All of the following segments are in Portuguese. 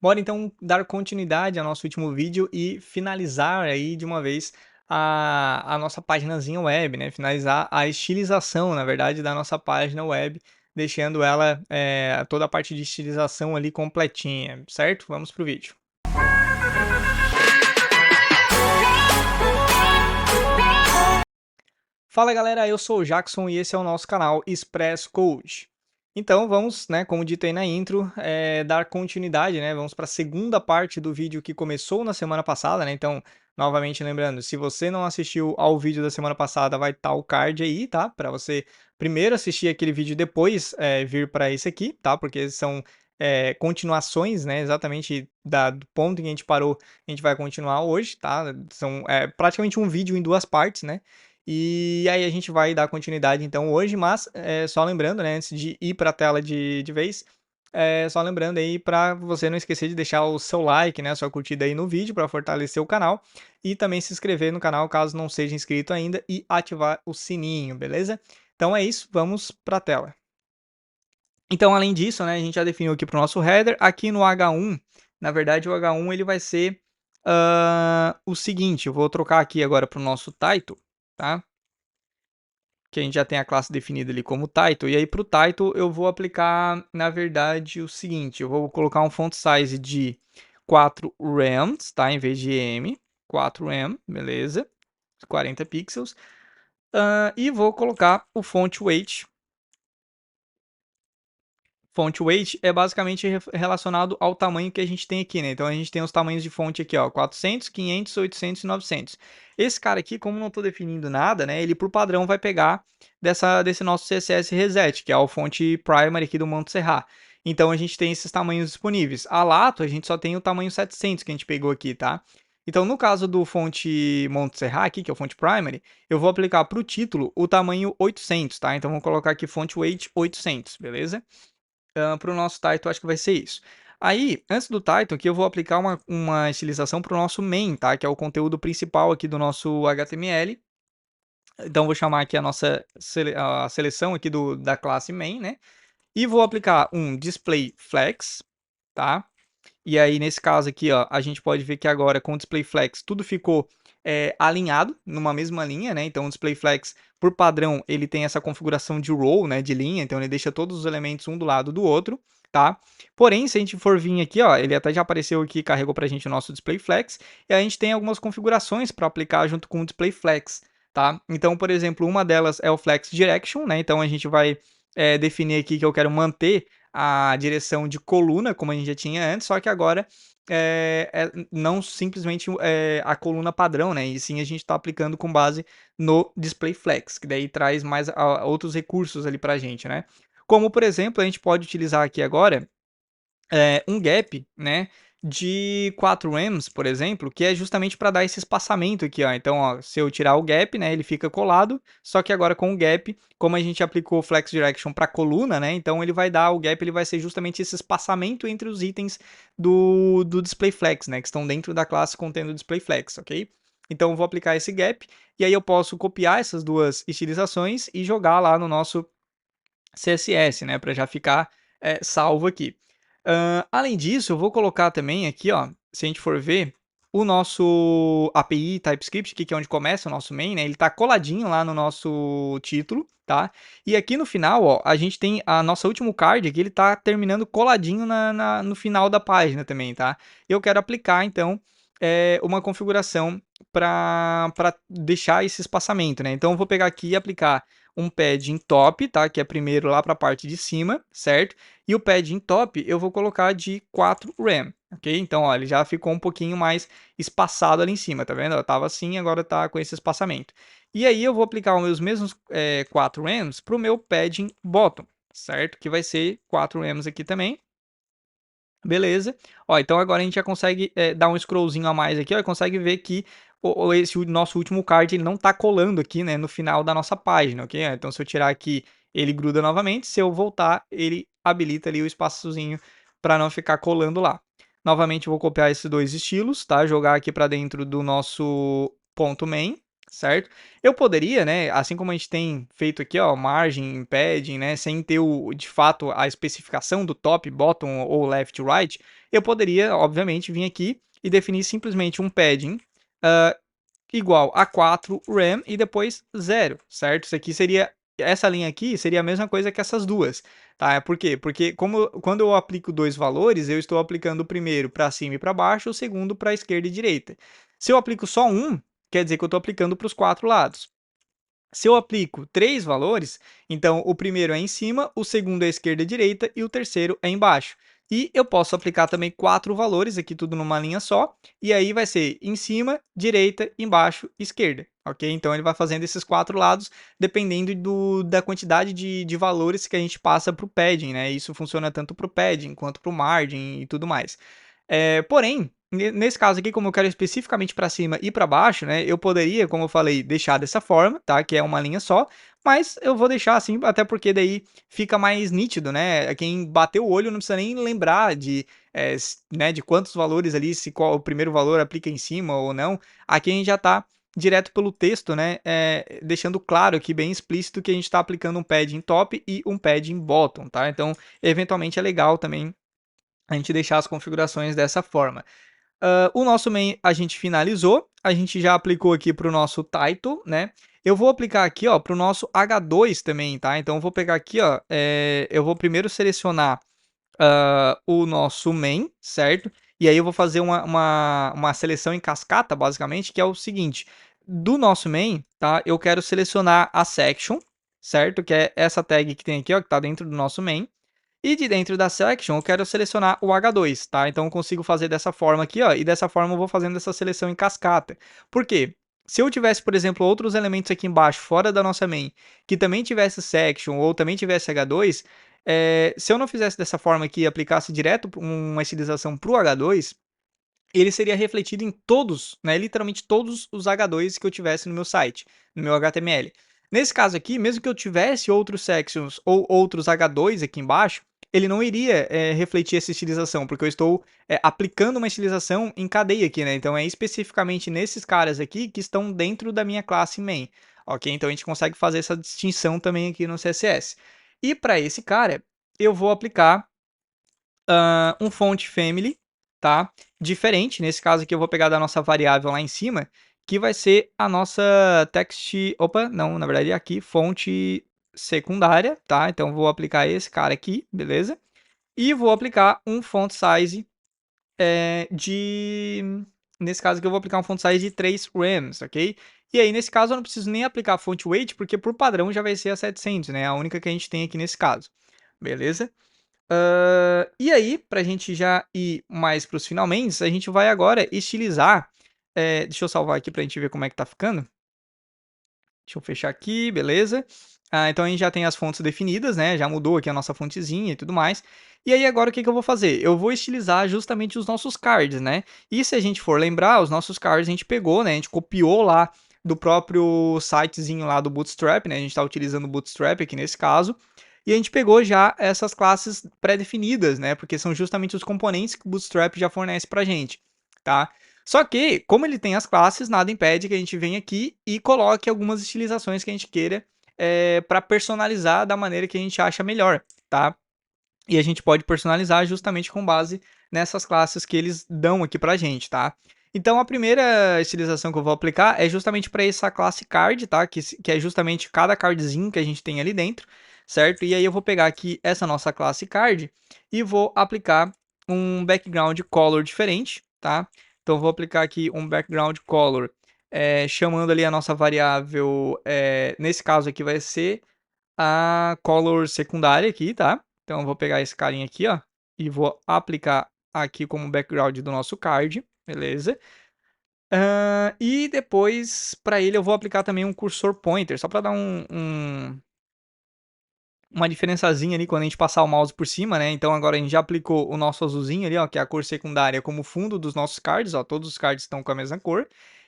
Bora então dar continuidade ao nosso último vídeo e finalizar aí de uma vez a nossa paginazinha web, né? Finalizar a estilização, na verdade, da nossa página web, deixando ela toda a parte de estilização ali completinha, certo? Vamos pro vídeo. Fala galera, eu sou o Jackson e esse é o nosso canal Express Code. Então vamos, né, como dito aí na intro, dar continuidade, né, vamos para a segunda parte do vídeo que começou na semana passada, né, então, novamente lembrando, se você não assistiu ao vídeo da semana passada, vai estar o card aí, tá, para você primeiro assistir aquele vídeo e depois vir para esse aqui, tá, porque são continuações, né, exatamente do ponto em que a gente parou, a gente vai continuar hoje, tá, são praticamente um vídeo em duas partes, né, e aí a gente vai dar continuidade então hoje, mas só lembrando, né, antes de ir para a tela de vez, só lembrando aí para você não esquecer de deixar o seu like, né, a sua curtida aí no vídeo para fortalecer o canal e também se inscrever no canal caso não seja inscrito ainda e ativar o sininho, beleza? Então é isso, vamos para a tela. Então além disso, né, a gente já definiu aqui para o nosso header, aqui no H1, na verdade o H1 ele vai ser o seguinte, eu vou trocar aqui agora para o nosso title, tá? Que a gente já tem a classe definida ali como title, e aí para o title eu vou aplicar, na verdade, o seguinte, eu vou colocar um font size de 4 rems, tá, em vez de m, 4 rem, beleza, 40 pixels, e vou colocar o font weight. Font weight é basicamente relacionado ao tamanho que a gente tem aqui, né? Então a gente tem os tamanhos de fonte aqui, ó, 400, 500, 800 e 900. Esse cara aqui, como não estou definindo nada, né? Ele por padrão vai pegar desse nosso CSS Reset, que é o fonte primary aqui do Montserrat. Então a gente tem esses tamanhos disponíveis. A Lato a gente só tem o tamanho 700 que a gente pegou aqui, tá? Então no caso do fonte Montserrat aqui, que é o fonte primary, eu vou aplicar para o título o tamanho 800, tá? Então vou colocar aqui font weight 800, beleza? Para o nosso title, acho que vai ser isso. Aí, antes do title aqui, eu vou aplicar uma estilização para o nosso main, tá? Que é o conteúdo principal aqui do nosso HTML. Então, vou chamar aqui a nossa a seleção aqui da classe main, né? E vou aplicar um display flex, tá? E aí, nesse caso aqui, ó, a gente pode ver que agora com o display flex tudo ficou alinhado numa mesma linha, né? Então, o display flex, por padrão, ele tem essa configuração de row, né? De linha, então ele deixa todos os elementos um do lado do outro, tá? Porém, se a gente for vir aqui, ó, ele até já apareceu aqui, carregou pra gente o nosso display flex, e a gente tem algumas configurações para aplicar junto com o display flex, tá? Então, por exemplo, uma delas é o flex direction, né? Então, a gente vai definir aqui que eu quero manter a direção de coluna, como a gente já tinha antes, só que agora não simplesmente a coluna padrão, né? E sim a gente está aplicando com base no display flex, que daí traz mais outros recursos ali para a gente, né? Como, por exemplo, a gente pode utilizar aqui agora um gap, né, de 4 rems, por exemplo, que é justamente para dar esse espaçamento aqui, ó. Então, ó, se eu tirar o gap, né, ele fica colado, só que agora com o gap, como a gente aplicou o Flex Direction para coluna, né, então ele vai dar, o gap ele vai ser justamente esse espaçamento entre os itens do Display Flex, né, que estão dentro da classe contendo Display Flex, ok? Então, eu vou aplicar esse gap, e aí eu posso copiar essas duas estilizações e jogar lá no nosso CSS, né, para já ficar salvo aqui. Além disso, eu vou colocar também aqui, ó, se a gente for ver, o nosso API TypeScript, que é onde começa o nosso main, né, ele está coladinho lá no nosso título, tá? E aqui no final, ó, a gente tem a nossa último card aqui, ele está terminando coladinho no final da página também, tá? Eu quero aplicar, então, uma configuração para deixar esse espaçamento, né? Então, eu vou pegar aqui e aplicar um padding top, tá? Que é primeiro lá para a parte de cima, certo? E o padding top eu vou colocar de 4 rem, ok? Então, ó, ele já ficou um pouquinho mais espaçado ali em cima, tá vendo? Eu tava assim, agora tá com esse espaçamento. E aí eu vou aplicar os mesmos 4 rems para o meu padding bottom, certo? Que vai ser 4 rems aqui também. Beleza. Ó, então agora a gente já consegue dar um scrollzinho a mais aqui, ó, e consegue ver que esse nosso último card ele não está colando aqui, né, no final da nossa página, ok? Então se eu tirar aqui, ele gruda novamente, se eu voltar, ele habilita ali o espaçozinho para não ficar colando lá. Novamente eu vou copiar esses dois estilos, tá? Jogar aqui para dentro do nosso ponto main, certo? Eu poderia, né, assim como a gente tem feito aqui, ó, margem, padding, né, sem ter de fato a especificação do top, bottom ou left, right, eu poderia, obviamente, vir aqui e definir simplesmente um padding igual a 4 RAM e depois 0, certo? Essa linha aqui seria a mesma coisa que essas duas, tá? Por quê? Porque quando eu aplico dois valores, eu estou aplicando o primeiro para cima e para baixo, o segundo para a esquerda e direita. Se eu aplico só um, quer dizer que eu estou aplicando para os quatro lados. Se eu aplico três valores, então o primeiro é em cima, o segundo é esquerda e direita e o terceiro é embaixo. E eu posso aplicar também quatro valores, aqui tudo numa linha só, e aí vai ser em cima, direita, embaixo, esquerda, ok? Então ele vai fazendo esses quatro lados, dependendo da quantidade de valores que a gente passa para o padding, né? Isso funciona tanto para o padding quanto para o margin e tudo mais. Porém, nesse caso aqui, como eu quero especificamente para cima e para baixo, né, eu poderia, como eu falei, deixar dessa forma, tá? Que é uma linha só, mas eu vou deixar assim, até porque daí fica mais nítido, né? Quem bateu o olho não precisa nem lembrar né, de quantos valores ali, se qual o primeiro valor aplica em cima ou não. Aqui a gente já está direto pelo texto, né? Deixando claro aqui, bem explícito, que a gente está aplicando um padding top e um padding bottom, tá? Então, eventualmente é legal também a gente deixar as configurações dessa forma. O nosso main a gente finalizou, a gente já aplicou aqui para o nosso title, né? Eu vou aplicar aqui, ó, para o nosso H2 também, tá? Então, eu vou pegar aqui, ó, eu vou primeiro selecionar o nosso main, certo? E aí eu vou fazer uma seleção em cascata, basicamente, que é o seguinte, do nosso main, tá? Eu quero selecionar a section, certo? Que é essa tag que tem aqui, ó, que está dentro do nosso main. E de dentro da section, eu quero selecionar o H2, tá? Então eu consigo fazer dessa forma aqui, ó, e dessa forma eu vou fazendo essa seleção em cascata. Por quê? Se eu tivesse, por exemplo, outros elementos aqui embaixo, fora da nossa main, que também tivesse section ou também tivesse H2, se eu não fizesse dessa forma aqui e aplicasse direto uma estilização para o H2, ele seria refletido em todos, né, literalmente todos os H2 que eu tivesse no meu site, no meu HTML. Nesse caso aqui, mesmo que eu tivesse outros sections ou outros H2 aqui embaixo, ele não iria refletir essa estilização, porque eu estou aplicando uma estilização em cadeia aqui, né? Então é especificamente nesses caras aqui que estão dentro da minha classe main, ok? Então a gente consegue fazer essa distinção também aqui no CSS. E para esse cara, eu vou aplicar um font family, tá? Diferente, nesse caso aqui eu vou pegar da nossa variável lá em cima, que vai ser a nossa text, opa, não, na verdade é aqui, fonte secundária, tá? Então vou aplicar esse cara aqui, beleza? E vou aplicar um font size nesse caso aqui eu vou aplicar um font size de 3 rams, ok? E aí nesse caso eu não preciso nem aplicar font weight, porque por padrão já vai ser a 700, né? A única que a gente tem aqui nesse caso, beleza? E aí, para a gente já ir mais para os finalmente, a gente vai agora estilizar. Deixa eu salvar aqui para a gente ver como é que tá ficando. Deixa eu fechar aqui, beleza. Então a gente já tem as fontes definidas, né? Já mudou aqui a nossa fontezinha e tudo mais. E aí agora o que que eu vou fazer? Eu vou estilizar justamente os nossos cards, né? E se a gente for lembrar, os nossos cards a gente pegou, né? A gente copiou lá do próprio sitezinho lá do Bootstrap, né? A gente está utilizando o Bootstrap aqui nesse caso. E a gente pegou já essas classes pré-definidas, né? Porque são justamente os componentes que o Bootstrap já fornece pra gente, tá? Só que, como ele tem as classes, nada impede que a gente venha aqui e coloque algumas estilizações que a gente queira para personalizar da maneira que a gente acha melhor, tá? E a gente pode personalizar justamente com base nessas classes que eles dão aqui pra gente, tá? Então a primeira estilização que eu vou aplicar é justamente para essa classe card, tá? Que é justamente cada cardzinho que a gente tem ali dentro, certo? E aí eu vou pegar aqui essa nossa classe card e vou aplicar um background color diferente, tá? Então eu vou aplicar aqui um background color, chamando ali a nossa variável, nesse caso aqui vai ser a color secundária aqui, tá? Então eu vou pegar esse carinha aqui, ó, e vou aplicar aqui como background do nosso card, beleza? E depois, para ele, eu vou aplicar também um cursor pointer, só para dar uma diferençazinha ali quando a gente passar o mouse por cima, né? Então agora a gente já aplicou o nosso azulzinho ali, ó, que é a cor secundária, como fundo dos nossos cards, ó, todos os cards estão com a mesma cor.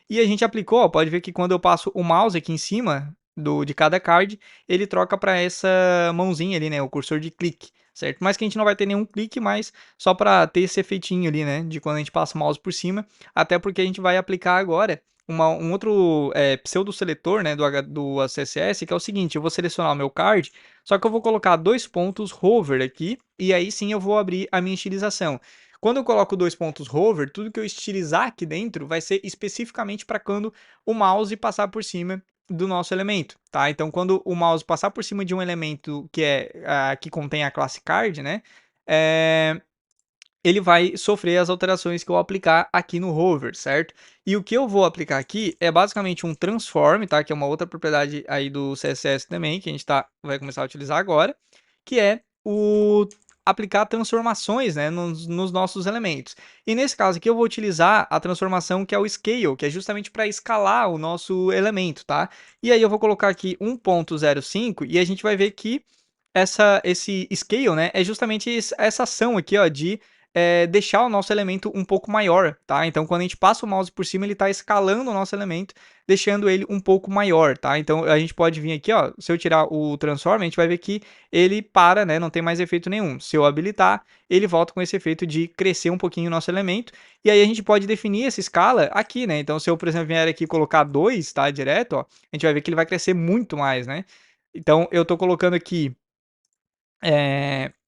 E a gente aplicou, ó, pode ver que quando eu passo o mouse aqui em cima de cada card, ele troca para essa mãozinha ali, né, o cursor de clique, certo? Mas que a gente não vai ter nenhum clique, mas só para ter esse efeitinho ali, né, de quando a gente passa o mouse por cima, até porque a gente vai aplicar agora um outro pseudo-seletor, né, do CSS, que é o seguinte, eu vou selecionar o meu card, só que eu vou colocar dois pontos hover aqui, e aí sim eu vou abrir a minha estilização. Quando eu coloco dois pontos hover, tudo que eu estilizar aqui dentro vai ser especificamente para quando o mouse passar por cima do nosso elemento, tá? Então, quando o mouse passar por cima de um elemento que contém a classe card, né? Ele vai sofrer as alterações que eu aplicar aqui no hover, certo? E o que eu vou aplicar aqui é basicamente um transform, tá? Que é uma outra propriedade aí do CSS também, que a gente vai começar a utilizar agora, que é o aplicar transformações, né, nos nossos elementos. E nesse caso aqui eu vou utilizar a transformação que é o scale, que é justamente para escalar o nosso elemento, tá? E aí eu vou colocar aqui 1.05 e a gente vai ver que esse scale, né, é justamente essa ação aqui, ó, de deixar o nosso elemento um pouco maior, tá? Então, quando a gente passa o mouse por cima, ele está escalando o nosso elemento, deixando ele um pouco maior, tá? Então, a gente pode vir aqui, ó, se eu tirar o transform, a gente vai ver que ele para, né, não tem mais efeito nenhum. Se eu habilitar, ele volta com esse efeito de crescer um pouquinho o nosso elemento, e aí a gente pode definir essa escala aqui, né? Então, se eu, por exemplo, vier aqui e colocar 2, tá, direto, ó, a gente vai ver que ele vai crescer muito mais, né? Então, eu estou colocando aqui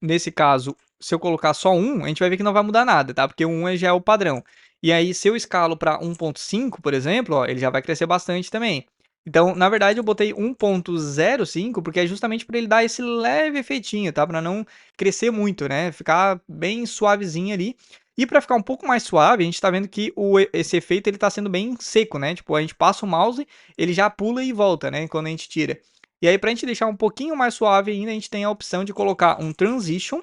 nesse caso, se eu colocar só 1, a gente vai ver que não vai mudar nada, tá? Porque o 1 já é o padrão. E aí, se eu escalo para 1.5, por exemplo, ó, ele já vai crescer bastante também. Então, na verdade, eu botei 1.05 porque é justamente para ele dar esse leve efeitinho, tá? Para não crescer muito, né? Ficar bem suavezinho ali. E para ficar um pouco mais suave, a gente está vendo que esse efeito ele está sendo bem seco, né? Tipo, a gente passa o mouse, ele já pula e volta, né? Quando a gente tira. E aí, para a gente deixar um pouquinho mais suave ainda, a gente tem a opção de colocar um transition,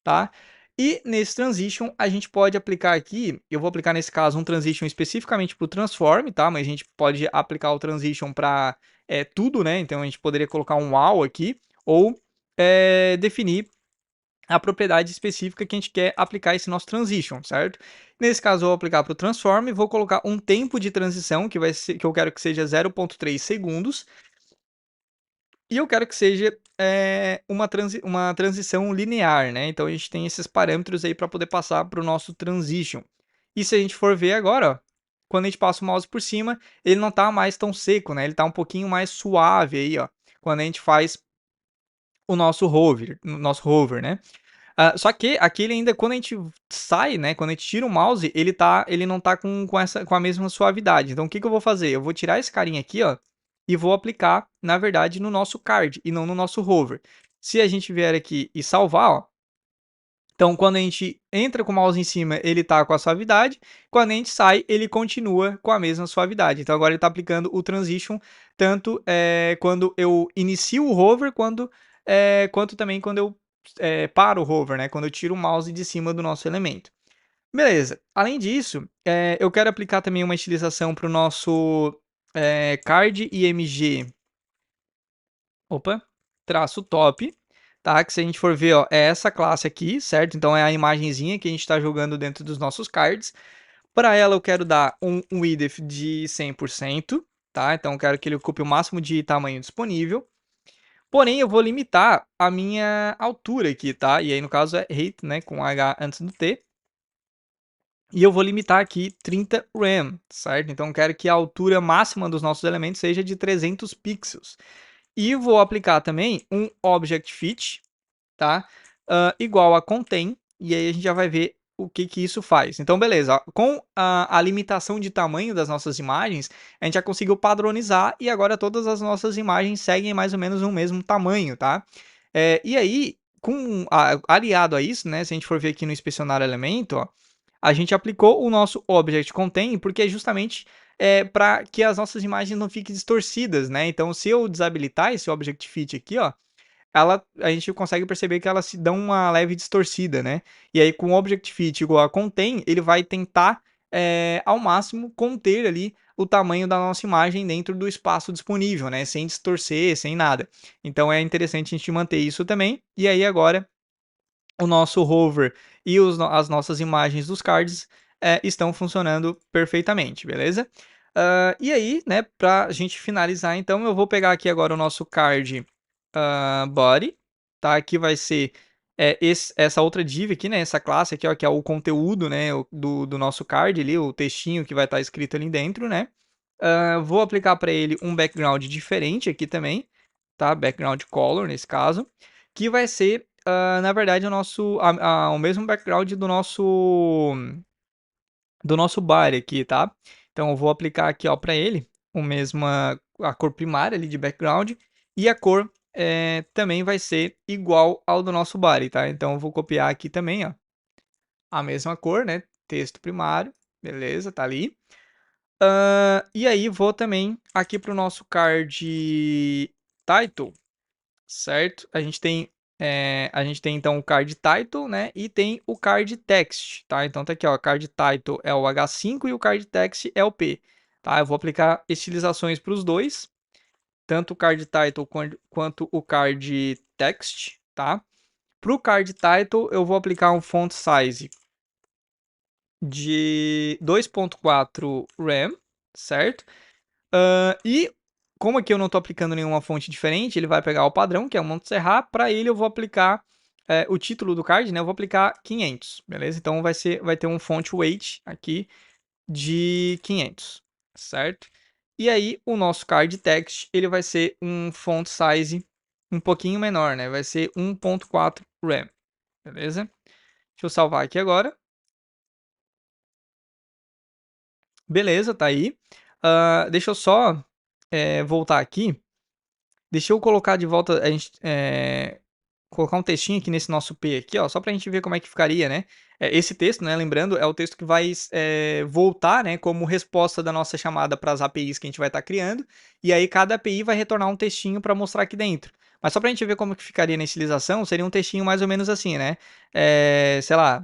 tá? E nesse transition, a gente pode aplicar aqui, eu vou aplicar nesse caso um transition especificamente para o transform, tá? Mas a gente pode aplicar o transition para tudo, né? Então a gente poderia colocar um wow aqui, ou definir a propriedade específica que a gente quer aplicar esse nosso transition, certo? Nesse caso, eu vou aplicar para o transform, vou colocar um tempo de transição que eu quero que seja 0.3 segundos, e eu quero que seja uma transição linear, né? Então a gente tem esses parâmetros aí para poder passar para o nosso transition. E se a gente for ver agora, ó, quando a gente passa o mouse por cima, ele não está mais tão seco, né? Ele está um pouquinho mais suave aí, ó, quando a gente faz o nosso hover, né? Só que aqui ele ainda, quando a gente sai, né? Quando a gente tira o mouse, ele não tá com a mesma suavidade. Então, o que que eu vou fazer? Eu vou tirar esse carinha aqui, ó, e vou aplicar, na verdade, no nosso card e não no nosso hover. Se a gente vier aqui e salvar, ó, então quando a gente entra com o mouse em cima, ele tá com a suavidade. Quando a gente sai, ele continua com a mesma suavidade. Então agora ele está aplicando o transition tanto quando eu inicio o hover, quanto também quando eu paro o hover, né? Quando eu tiro o mouse de cima do nosso elemento. Beleza. Além disso, eu quero aplicar também uma estilização para o nosso card img, opa, traço top, tá? Que se a gente for ver, ó, é essa classe aqui, certo? Então é a imagenzinha que a gente está jogando dentro dos nossos cards. Para ela eu quero dar um width de 100%, tá? Então eu quero que ele ocupe o máximo de tamanho disponível. Porém, eu vou limitar a minha altura aqui, tá? E aí, no caso, é height, né? Com H antes do T. E eu vou limitar aqui 30 rem, certo? Então, eu quero que a altura máxima dos nossos elementos seja de 300 pixels. E vou aplicar também um object fit, tá? Igual a contain, e aí a gente já vai ver o que que isso faz. Então, beleza, com a limitação de tamanho das nossas imagens, a gente já conseguiu padronizar e agora todas as nossas imagens seguem mais ou menos o mesmo tamanho, tá? E aí, aliado a isso, né, se a gente for ver aqui no inspecionar elemento, ó, a gente aplicou o nosso object contain porque é justamente para que as nossas imagens não fiquem distorcidas, né? Então, se eu desabilitar esse object fit aqui, ó, a gente consegue perceber que elas se dão uma leve distorcida, né? E aí, com o object fit igual a contain, ele vai tentar, ao máximo, conter ali o tamanho da nossa imagem dentro do espaço disponível, né? Sem distorcer, sem nada. Então, é interessante a gente manter isso também. E aí, agora, o nosso hover e as nossas imagens dos cards estão funcionando perfeitamente, beleza? E aí, né, para a gente finalizar, então, eu vou pegar aqui agora o nosso card body, tá? Aqui vai ser essa outra div aqui, né? Essa classe aqui, ó, que é o conteúdo, né? Do nosso card ali, o textinho que vai estar escrito ali dentro, né? Vou aplicar para ele um background diferente aqui também, tá? Background color nesse caso, que vai ser, na verdade, o mesmo background do nosso body aqui, tá? Então eu vou aplicar aqui, ó, para ele a cor primária ali de background e a cor também vai ser igual ao do nosso body, tá? Então eu vou copiar aqui também, ó, a mesma cor, né? Texto primário, beleza, tá ali. E aí vou também aqui para o nosso card title, certo? A gente tem então o card title, né? E tem o card text, tá? Então tá aqui, ó, card title é o H5 e o card text é o P, tá? Eu vou aplicar estilizações para os dois, tanto o card title quanto o card text, tá? Para o card title eu vou aplicar um font size de 2.4 RAM, certo? E como aqui eu não estou aplicando nenhuma fonte diferente, ele vai pegar o padrão, que é o Montserrat. Para ele eu vou aplicar o título do card, né? Eu vou aplicar 500, beleza? Então vai ter um font weight aqui de 500, certo? E aí o nosso card text, ele vai ser um font size um pouquinho menor, né? Vai ser 1.4 RAM, beleza? Deixa eu salvar aqui agora. Beleza, tá aí. Deixa eu só voltar aqui. Deixa eu colocar de volta, colocar um textinho aqui nesse nosso P aqui, ó, só para a gente ver como é que ficaria, né? Esse texto, né, lembrando, é o texto que vai voltar, né, como resposta da nossa chamada para as APIs que a gente vai estar criando, e aí cada API vai retornar um textinho para mostrar aqui dentro. Mas só para a gente ver como que ficaria na inicialização, seria um textinho mais ou menos assim, né? Sei lá,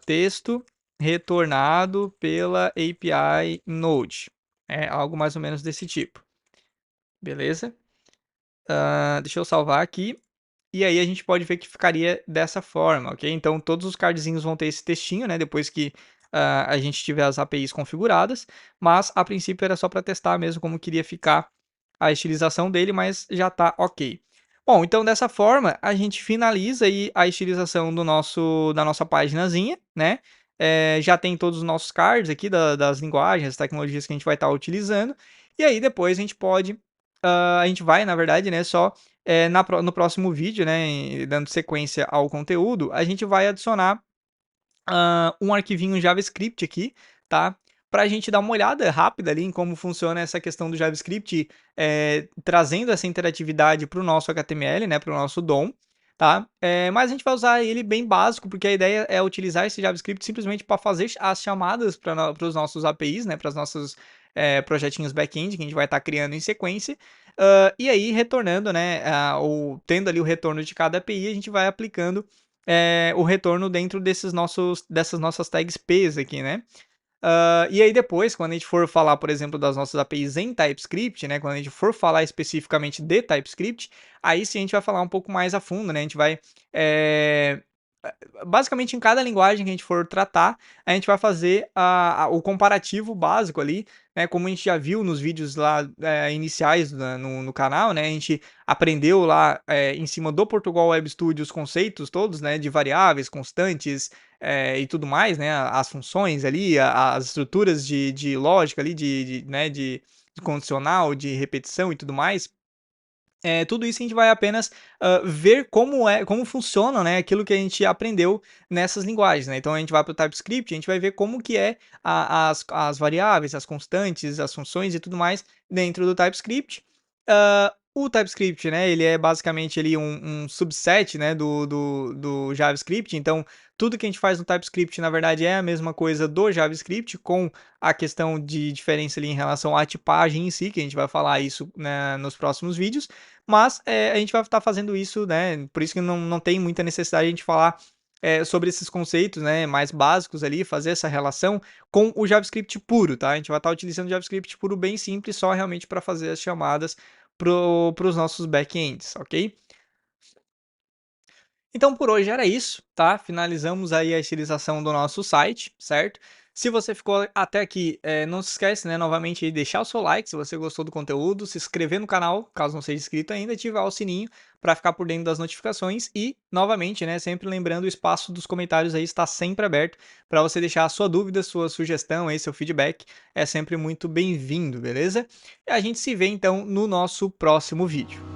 texto retornado pela API Node. É algo mais ou menos desse tipo. Beleza? Deixa eu salvar aqui. E aí a gente pode ver que ficaria dessa forma, ok? Então todos os cardzinhos vão ter esse textinho, né? Depois que a gente tiver as APIs configuradas. Mas a princípio era só para testar mesmo como queria ficar a estilização dele, mas já está ok. Bom, então dessa forma a gente finaliza aí a estilização da nossa paginazinha, né? Já tem todos os nossos cards aqui das linguagens, das tecnologias que a gente vai estar utilizando. E aí depois a gente vai, na verdade, né, só no próximo vídeo, né, dando sequência ao conteúdo, a gente vai adicionar um arquivinho JavaScript aqui, tá? Para a gente dar uma olhada rápida ali em como funciona essa questão do JavaScript, trazendo essa interatividade para o nosso HTML, né, para o nosso DOM, tá? Mas a gente vai usar ele bem básico, porque a ideia é utilizar esse JavaScript simplesmente para fazer as chamadas para os nossos APIs, né, para os nossos projetinhos back-end que a gente vai estar criando em sequência. E aí, retornando, né, ou tendo ali o retorno de cada API, a gente vai aplicando o retorno dentro dessas nossas tags P's aqui, né? E aí depois, quando a gente for falar, por exemplo, das nossas APIs em TypeScript, né? Quando a gente for falar especificamente de TypeScript, aí sim a gente vai falar um pouco mais a fundo, né? A gente vai basicamente em cada linguagem que a gente for tratar, a gente vai fazer o comparativo básico ali, né? Como a gente já viu nos vídeos lá iniciais no canal, né? A gente aprendeu lá em cima do Portugal Web Studio os conceitos todos, né? De variáveis, constantes e tudo mais, né? As funções ali, as estruturas de lógica ali, né? De condicional, de repetição e tudo mais. Tudo isso a gente vai apenas ver como funciona, né, aquilo que a gente aprendeu nessas linguagens, né? Então a gente vai para o TypeScript, a gente vai ver como que é as variáveis, as constantes, as funções e tudo mais dentro do TypeScript. O TypeScript, né, ele é basicamente ali um subset, né, do JavaScript. Então tudo que a gente faz no TypeScript, na verdade, é a mesma coisa do JavaScript, com a questão de diferença ali em relação à tipagem em si, que a gente vai falar isso, né, nos próximos vídeos. Mas a gente vai estar fazendo isso, né? Por isso que não tem muita necessidade de a gente falar sobre esses conceitos, né, mais básicos ali, fazer essa relação com o JavaScript puro, tá? A gente vai estar utilizando o JavaScript puro bem simples, só realmente para fazer as chamadas para os nossos backends, ok? Então por hoje era isso, tá? Finalizamos aí a estilização do nosso site, certo? Se você ficou até aqui, não se esquece, né, novamente de deixar o seu like se você gostou do conteúdo, se inscrever no canal, caso não seja inscrito ainda, ativar o sininho para ficar por dentro das notificações e, novamente, né, sempre lembrando, o espaço dos comentários aí está sempre aberto para você deixar a sua dúvida, sua sugestão aí, seu feedback, é sempre muito bem-vindo, beleza? E a gente se vê então no nosso próximo vídeo.